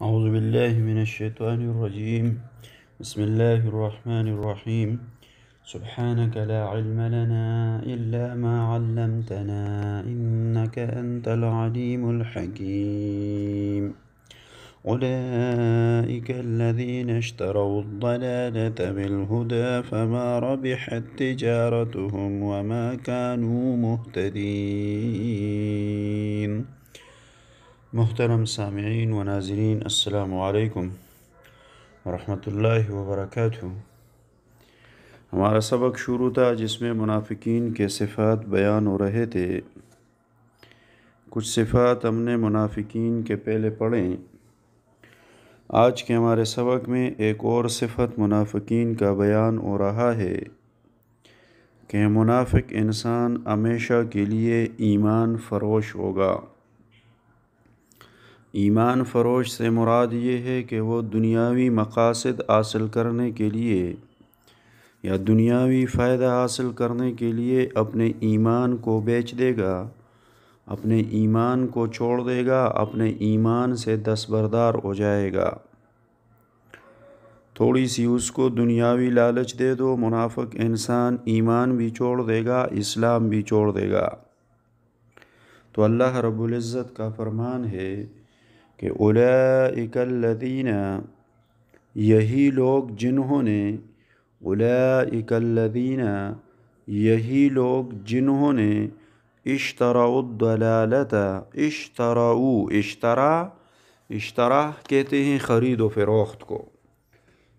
أعوذ بالله من الشيطان الرجيم. بسم الله الرحمن الرحيم. سبحانك لا علم لنا إلا ما علمتنا إنك أنت العليم الحكيم. أولئك الذين اشتروا الضلالة بالهدى فما ربحت تجارتهم وما كانوا مهتدين. محترم سامعین و ناظرین، السلام علیکم ورحمۃ اللہ وبرکاتہ۔ ہمارا سبق شروع تھا جس میں منافقین کے صفات بیان ہو رہے تھے۔ کچھ صفات ہم نے منافقین کے پہلے پڑھیں۔ آج کے ہمارے سبق میں ایک اور صفت منافقین کا بیان ہو رہا ہے کہ منافق انسان ہمیشہ کے لیے ایمان فروش ہوگا۔ ایمان فروش سے مراد یہ ہے کہ وہ دنیاوی مقاصد حاصل کرنے کے لیے یا دنیاوی فائدہ حاصل کرنے کے لیے اپنے ایمان کو بیچ دے گا، اپنے ایمان کو چھوڑ دے گا، اپنے ایمان سے دستبردار ہو جائے گا۔ تھوڑی سی اس کو دنیاوی لالچ دے دو، منافق انسان ایمان بھی چھوڑ دے گا، اسلام بھی چھوڑ دے گا۔ تو اللہ رب العزت کا فرمان ہے کہ اولئک الذین، یہی لوگ جنہوں نے، اولئک الذین، یہی لوگ جنہوں نے اشتروا الضلالۃ، اشترا کہتے ہیں خرید و فروخت کو،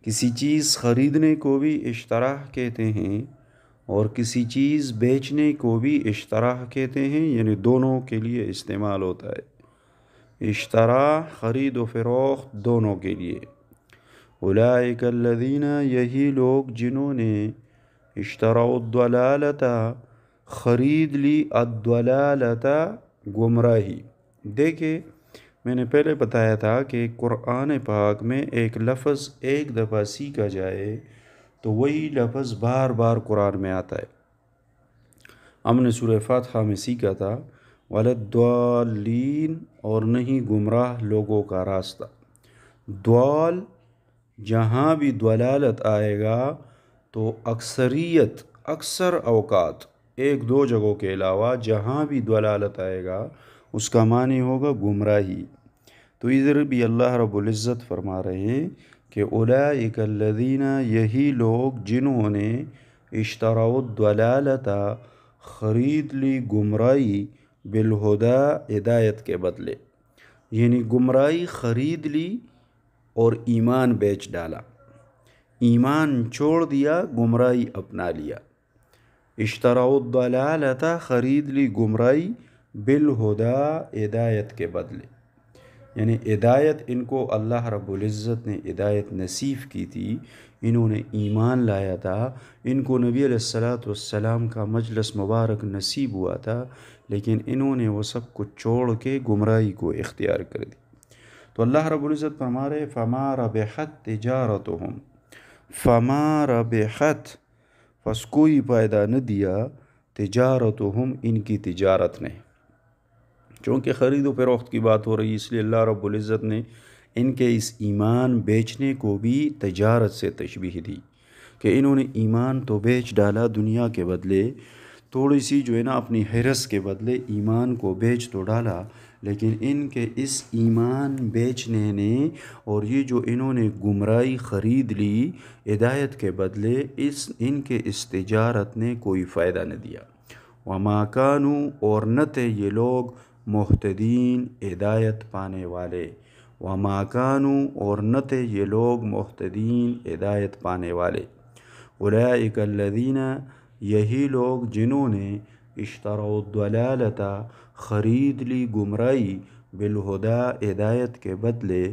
کسی چیز خریدنے کو بھی اشترا کہتے ہیں اور کسی چیز بیچنے کو بھی اشترا کہتے ہیں، یعنی دونوں کے لیے استعمال ہوتا ہے۔ اشترا خرید و فروخت دونوں کے لیے۔ اولئک الذین، یہی لوگ جنہوں نے اشتروا الضلالۃ، خرید لی الضلالۃ، گمراہی۔ دیکھیں میں نے پہلے بتایا تھا کہ قرآن پاک میں ایک لفظ ایک دفعہ سیکھا جائے تو وہی لفظ بار بار قرآن میں آتا ہے۔ ہم نے سورہ فاتحہ میں سیکھا تھا وَلَا-الضَّالِّينَ، اور نہیں گمراہ لوگوں کا راستہ۔ دوال، جہاں بھی دلالت آئے گا تو اکثر اوقات، ایک دو جگہوں کے علاوہ جہاں بھی دلالت آئے گا اس کا معنی ہوگا گمراہی۔ تو ادھر بھی اللہ رب العزت فرما رہے ہیں کہ اولئک الذین، یہی لوگ جنہوں نے اشتروا الضلالۃ، خرید لی گمراہی، بالہدیٰ، ہدایت کے بدلے، یعنی گمراہی خرید لی اور ایمان بیچ ڈالا، ایمان چھوڑ دیا، گمراہی اپنا لیا۔ اشتروا الضلالۃ، خرید لی گمراہی، بالہدیٰ، ہدایت کے بدلے، یعنی ہدایت ان کو اللہ رب العزت نے ہدایت نصیب کی تھی، انہوں نے ایمان لایا تھا، ان کو نبی علیہ السلام کا مجلس مبارک نصیب ہوا تھا، لیکن انہوں نے وہ سب کچھ چھوڑ کے گمراہی کو اختیار کر دی۔ تو اللہ رب العزت فرما رہے فما ربحت تجارتہم، فما ربحت، پس کوئی فائدہ نہ دیا، تجارتہم، ان کی تجارت نے۔ چونکہ خرید و فروخت کی بات ہو رہی ہے، اس لیے اللہ رب العزت نے ان کے اس ایمان بیچنے کو بھی تجارت سے تشبیہ دی کہ انہوں نے ایمان تو بیچ ڈالا دنیا کے بدلے، تھوڑی سی جو ہے نا اپنی حرص کے بدلے ایمان کو بیچ تو ڈالا، لیکن ان کے اس ایمان بیچنے نے اور یہ جو انہوں نے گمراہی خرید لی ہدایت کے بدلے، ان کے اس تجارت نے کوئی فائدہ نہ دیا۔ وما کانوا، اور نہ تھے یہ لوگ، مہتدین، ہدایت پانے والے۔ وما کانوا، اور نہ تھے یہ لوگ، مہتدین، ہدایت پانے والے۔ اولئک الذین، یہی لوگ جنہوں نے اشتروا الضلالۃ، خرید لی گمراہی، بالہدیٰ، ہدایت کے بدلے،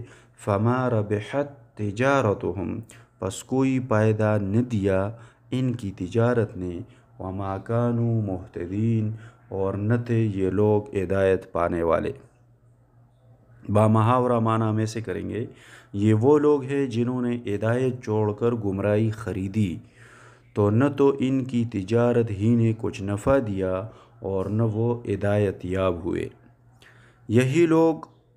فما ربحت تجارتہم، پس کوئی فائدہ نہ دیا ان کی تجارت نے، وما کانوا مہتدین، اور نہ تھے یہ لوگ ہدایت پانے والے۔ بامحاورہ معنی ہم ایسے کریں گے، یہ وہ لوگ ہیں جنہوں نے ہدایت چھوڑ کر گمراہی خریدی، تو نہ تو ان کی تجارت ہی نے کچھ نفع دیا اور نہ وہ ہدایت یاب ہوئے۔ یہی لوگ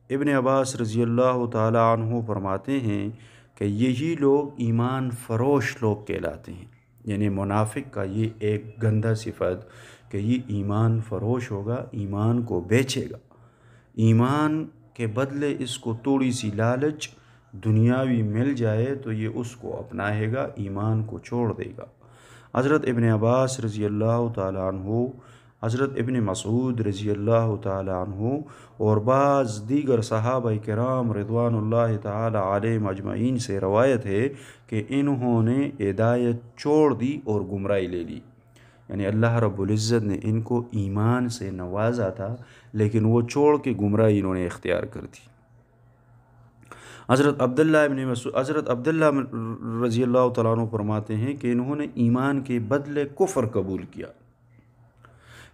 ابن عباس رضی اللہ تعالیٰ عنہ فرماتے ہیں کہ یہی لوگ ایمان فروش لوگ کہلاتے ہیں، یعنی منافق کا یہ ایک گندہ صفت کہ یہ ایمان فروش ہوگا، ایمان کو بیچے گا، ایمان کے بدلے اس کو تھوڑی سی لالچ دنیاوی مل جائے تو یہ اس کو اپنائے گا، ایمان کو چھوڑ دے گا۔ حضرت ابن عباس رضی اللہ تعالیٰ عنہ، حضرت ابن مسعود رضی اللہ تعالیٰ عنہ اور بعض دیگر صحابہ کرام رضوان اللہ تعالیٰ علیہم اجمعین سے روایت ہے کہ انہوں نے ہدایت چھوڑ دی اور گمراہی لے لی، یعنی اللہ رب العزت نے ان کو ایمان سے نوازا تھا لیکن وہ چھوڑ کے گمراہی انہوں نے اختیار کر دی۔ حضرت عبداللہ رضی اللہ تعالیٰ عنہ فرماتے ہیں کہ انہوں نے ایمان کے بدلے کفر قبول کیا،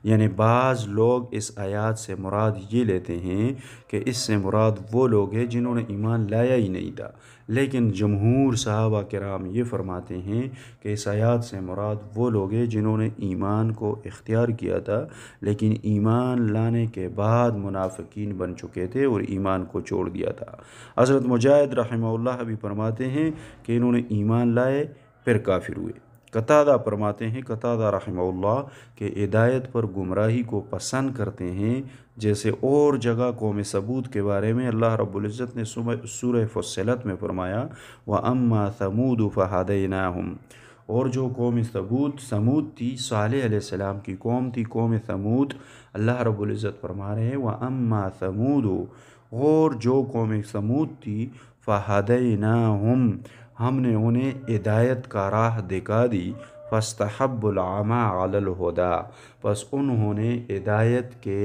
یعنی بعض لوگ اس آیات سے مراد یہ لیتے ہیں کہ اس سے مراد وہ لوگ ہیں جنہوں نے ایمان لایا ہی نہیں تھا، لیکن جمہور صحابہ کرام یہ فرماتے ہیں کہ اس آیات سے مراد وہ لوگ ہیں جنہوں نے ایمان کو اختیار کیا تھا لیکن ایمان لانے کے بعد منافقین بن چکے تھے اور ایمان کو چھوڑ دیا تھا۔ حضرت مجاہد رحمہ اللہ بھی فرماتے ہیں کہ انہوں نے ایمان لائے پھر کافر ہوئے۔ قتادہ فرماتے ہیں، قتادہ رحمہ اللہ، کہ ہدایت پر گمراہی کو پسند کرتے ہیں، جیسے اور جگہ قوم ثمود کے بارے میں اللہ رب العزت نے سورہ فصلت میں فرمایا وَأَمَّا ثَمُودُ فَهَدَيْنَاهُمْ، اور جو قوم ثمود تھی، صالح علیہ السلام کی قوم تھی قوم ثمود، اللہ رب العزت فرما رہے ہیں وَأَمَّا ثَمُودُ، اور جو قوم ثمود تھی فَهَدَيْنَاهُمْ، ہم نے انہیں ہدایت کا راہ دکھا دی، فَاسْتَحَبُّوا الْعَمَىٰ عَلَى الْهُدَىٰ، پس انہوں نے ہدایت کے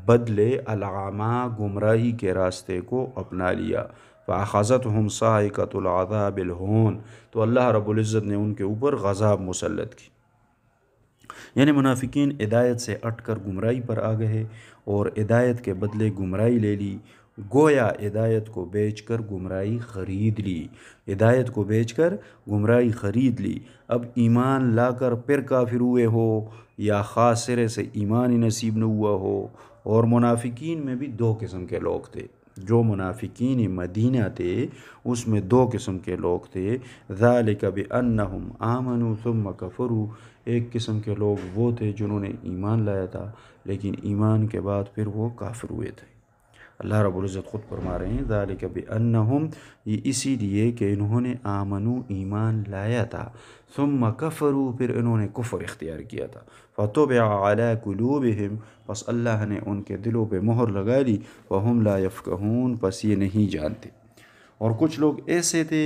بدلے العمى گمراہی کے راستے کو اپنا لیا، فَأَخَذَتْهُمْ صَاعِقَةُ الْعَذَابِ الْهُونِ، تو اللہ رب العزت نے ان کے اوپر غضب مسلط کی، یعنی منافقین ہدایت سے ہٹ کر گمراہی پر آ گئے اور ہدایت کے بدلے گمراہی لے لی، گویا ہدایت کو بیچ کر گمراہی خرید لی، ہدایت کو بیچ کر گمراہی خرید لی۔ اب ایمان لا کر پھر کافر ہوئے ہو یا خاص سرے سے ایمان ہی نصیب نہ ہوا ہو۔ اور منافقین میں بھی دو قسم کے لوگ تھے، جو منافقین مدینہ تھے اس میں دو قسم کے لوگ تھے، ذالک بأنہم آمنوا ثم کفروا، ایک قسم کے لوگ وہ تھے جنہوں نے ایمان لایا تھا لیکن ایمان کے بعد پھر وہ کافر ہوئے تھے۔ اللہ رب العزت خود فرما رہے ہیں ذالک بأنہم، یہ اسی لیے کہ انہوں نے آمنو ایمان لایا تھا، ثم کفروا پھر انہوں نے کفر اختیار کیا تھا، فطبع علی قلوبہم پس اللہ نے ان کے دلوں پہ مہر لگا لی، وہم لا یفقہون پس یہ نہیں جانتے۔ اور کچھ لوگ ایسے تھے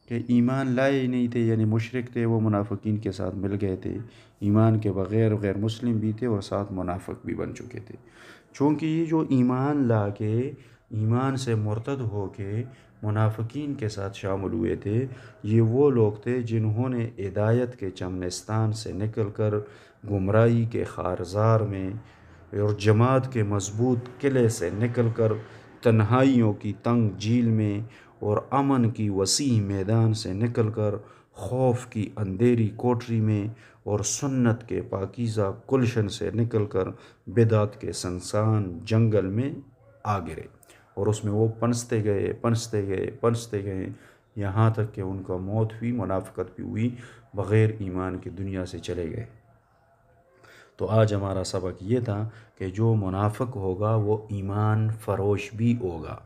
کہ ایمان لائے ہی نہیں تھے، یعنی مشرک تھے، وہ منافقین کے ساتھ مل گئے تھے، ایمان کے بغیر غیر مسلم بھی تھے اور ساتھ منافق بھی بن چکے تھے۔ چونکہ یہ جو ایمان لا کے ایمان سے مرتد ہو کے منافقین کے ساتھ شامل ہوئے تھے، یہ وہ لوگ تھے جنہوں نے ہدایت کے چمنستان سے نکل کر گمراہی کے خارزار میں اور جماعت کے مضبوط قلعے سے نکل کر تنہائیوں کی تنگ جھیل میں اور امن کی وسیع میدان سے نکل کر خوف کی اندھیری کوٹری میں اور سنت کے پاکیزہ گلشن سے نکل کر بدعت کے سنسان جنگل میں آ گرے، اور اس میں وہ پنستے گئے یہاں تک کہ ان کا موت ہوئی، منافقت بھی ہوئی، بغیر ایمان کی دنیا سے چلے گئے۔ تو آج ہمارا سبق یہ تھا کہ جو منافق ہوگا وہ ایمان فروش بھی ہوگا،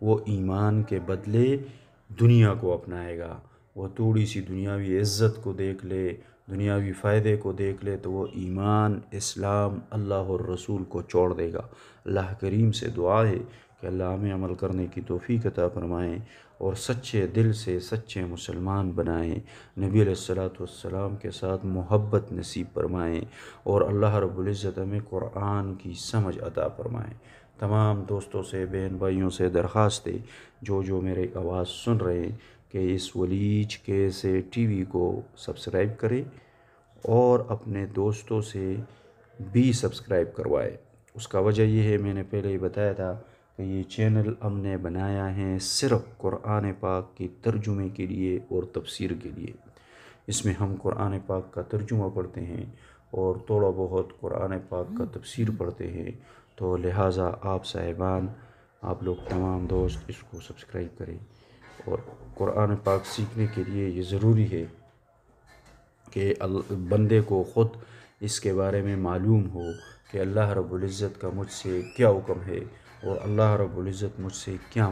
وہ ایمان کے بدلے دنیا کو اپنائے گا، وہ تھوڑی سی دنیاوی عزت کو دیکھ لے، دنیاوی فائدے کو دیکھ لے تو وہ ایمان، اسلام، اللہ اور رسول کو چھوڑ دے گا۔ اللہ کریم سے دعا ہے کہ اللہ ہمیں عمل کرنے کی توفیق عطا فرمائیں اور سچے دل سے سچے مسلمان بنائیں، نبی علیہ السلام کے ساتھ محبت نصیب فرمائیں، اور اللہ رب العزت ہمیں قرآن کی سمجھ عطا فرمائیں۔ تمام دوستوں سے، بہن بھائیوں سے درخواست ہے جو میرے آواز سن رہے ہیں کہ اس ولیج کیسے ٹی وی کو سبسکرائب کریں اور اپنے دوستوں سے بھی سبسکرائب کروائے۔ اس کا وجہ یہ ہے، میں نے پہلے ہی بتایا تھا کہ یہ چینل ہم نے بنایا ہے صرف قرآن پاک کی ترجمے کے لیے اور تفسیر کے لیے۔ اس میں ہم قرآن پاک کا ترجمہ پڑھتے ہیں اور تھوڑا بہت قرآن پاک کا تفسیر پڑھتے ہیں، تو لہٰذا آپ صاحبان آپ لوگ تمام دوست اس کو سبسکرائب کریں، اور قرآن پاک سیکھنے کے لیے یہ ضروری ہے کہ بندے کو خود اس کے بارے میں معلوم ہو کہ اللہ رب العزت کا مجھ سے کیا حکم ہے اور اللہ رب العزت مجھ سے کیا